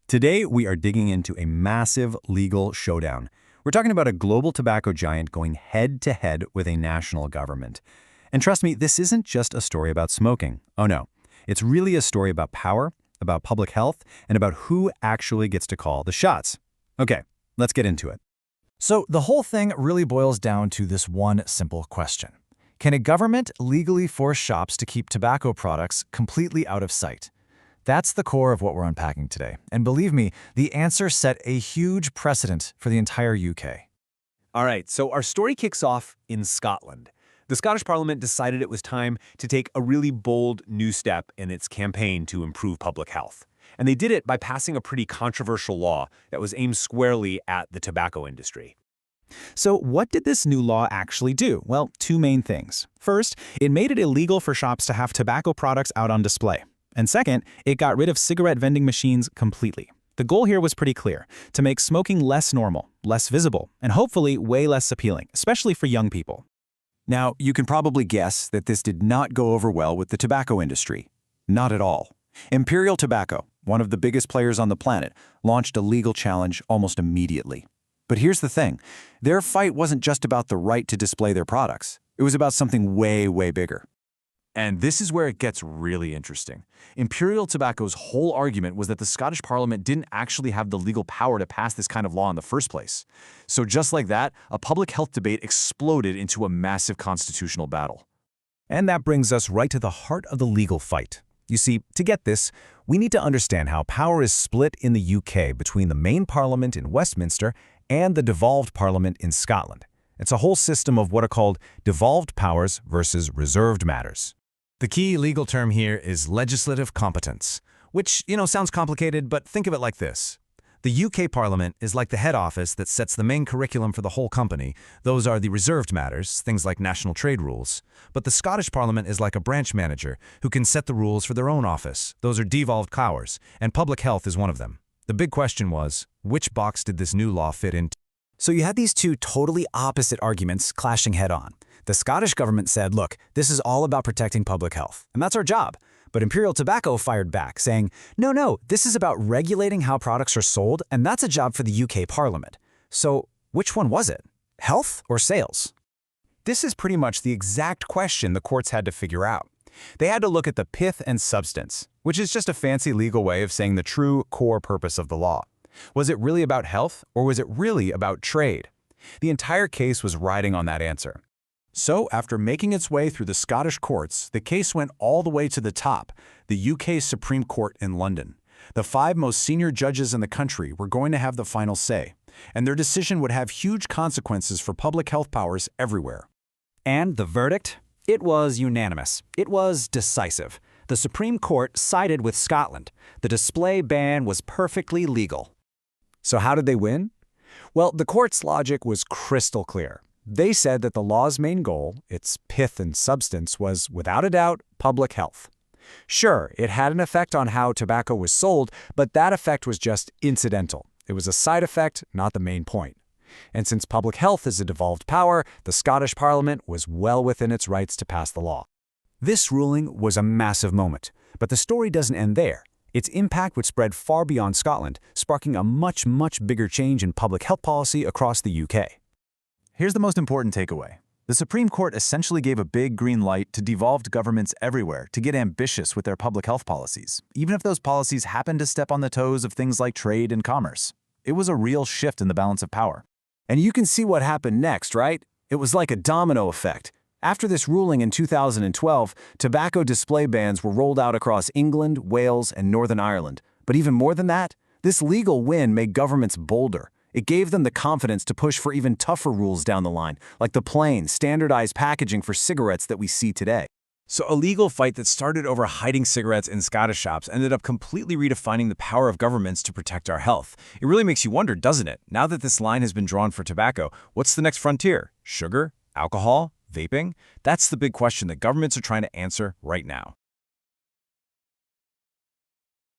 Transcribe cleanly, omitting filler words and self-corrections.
Today, we are digging into a massive legal showdown. We're talking about a global tobacco giant going head-to-head with a national government. And trust me, this isn't just a story about smoking. Oh no, it's really a story about power, about public health, and about who actually gets to call the shots. Okay, let's get into it. So the whole thing really boils down to this one simple question. Can a government legally force shops to keep tobacco products completely out of sight? That's the core of what we're unpacking today. And believe me, the answer set a huge precedent for the entire UK. All right, so our story kicks off in Scotland. The Scottish Parliament decided it was time to take a really bold new step in its campaign to improve public health. And they did it by passing a pretty controversial law that was aimed squarely at the tobacco industry. So what did this new law actually do? Well, two main things. First, it made it illegal for shops to have tobacco products out on display. And second, it got rid of cigarette vending machines completely. The goal here was pretty clear, to make smoking less normal, less visible, and hopefully way less appealing, especially for young people. Now, you can probably guess that this did not go over well with the tobacco industry. Not at all. Imperial Tobacco, one of the biggest players on the planet, launched a legal challenge almost immediately. But here's the thing. Their fight wasn't just about the right to display their products. It was about something way, way bigger. And this is where it gets really interesting. Imperial Tobacco's whole argument was that the Scottish Parliament didn't actually have the legal power to pass this kind of law in the first place. So just like that, a public health debate exploded into a massive constitutional battle. And that brings us right to the heart of the legal fight. You see, to get this, we need to understand how power is split in the UK between the main parliament in Westminster and the devolved parliament in Scotland. It's a whole system of what are called devolved powers versus reserved matters. The key legal term here is legislative competence, which, sounds complicated, but think of it like this. The UK Parliament is like the head office that sets the main curriculum for the whole company. Those are the reserved matters, things like national trade rules. But the Scottish Parliament is like a branch manager who can set the rules for their own office. Those are devolved powers, and public health is one of them. The big question was, which box did this new law fit into? So you had these two totally opposite arguments clashing head-on. The Scottish government said, look, this is all about protecting public health, and that's our job. But Imperial Tobacco fired back, saying, no, this is about regulating how products are sold, and that's a job for the UK Parliament. So which one was it? Health or sales? This is pretty much the exact question the courts had to figure out. They had to look at the pith and substance, which is just a fancy legal way of saying the true core purpose of the law. Was it really about health, or was it really about trade? The entire case was riding on that answer. So, after making its way through the Scottish courts, the case went all the way to the top, the UK Supreme Court in London. The 5 most senior judges in the country were going to have the final say, and their decision would have huge consequences for public health powers everywhere. And the verdict? It was unanimous. It was decisive. The Supreme Court sided with Scotland. The display ban was perfectly legal. So how did they win? Well, the court's logic was crystal clear. They said that the law's main goal, its pith and substance, was, without a doubt, public health. Sure, it had an effect on how tobacco was sold, but that effect was just incidental. It was a side effect, not the main point. And since public health is a devolved power, the Scottish Parliament was well within its rights to pass the law. This ruling was a massive moment, but the story doesn't end there. Its impact would spread far beyond Scotland, sparking a much bigger change in public health policy across the UK. Here's the most important takeaway. The Supreme Court essentially gave a big green light to devolved governments everywhere to get ambitious with their public health policies, even if those policies happen to step on the toes of things like trade and commerce. It was a real shift in the balance of power. And you can see what happened next, right? It was like a domino effect. After this ruling in 2012, tobacco display bans were rolled out across England, Wales, and Northern Ireland. But even more than that, this legal win made governments bolder. It gave them the confidence to push for even tougher rules down the line, like the plain, standardized packaging for cigarettes that we see today. So a legal fight that started over hiding cigarettes in Scottish shops ended up completely redefining the power of governments to protect our health. It really makes you wonder, doesn't it? Now that this line has been drawn for tobacco, what's the next frontier? Sugar? Alcohol? Vaping? That's the big question that governments are trying to answer right now.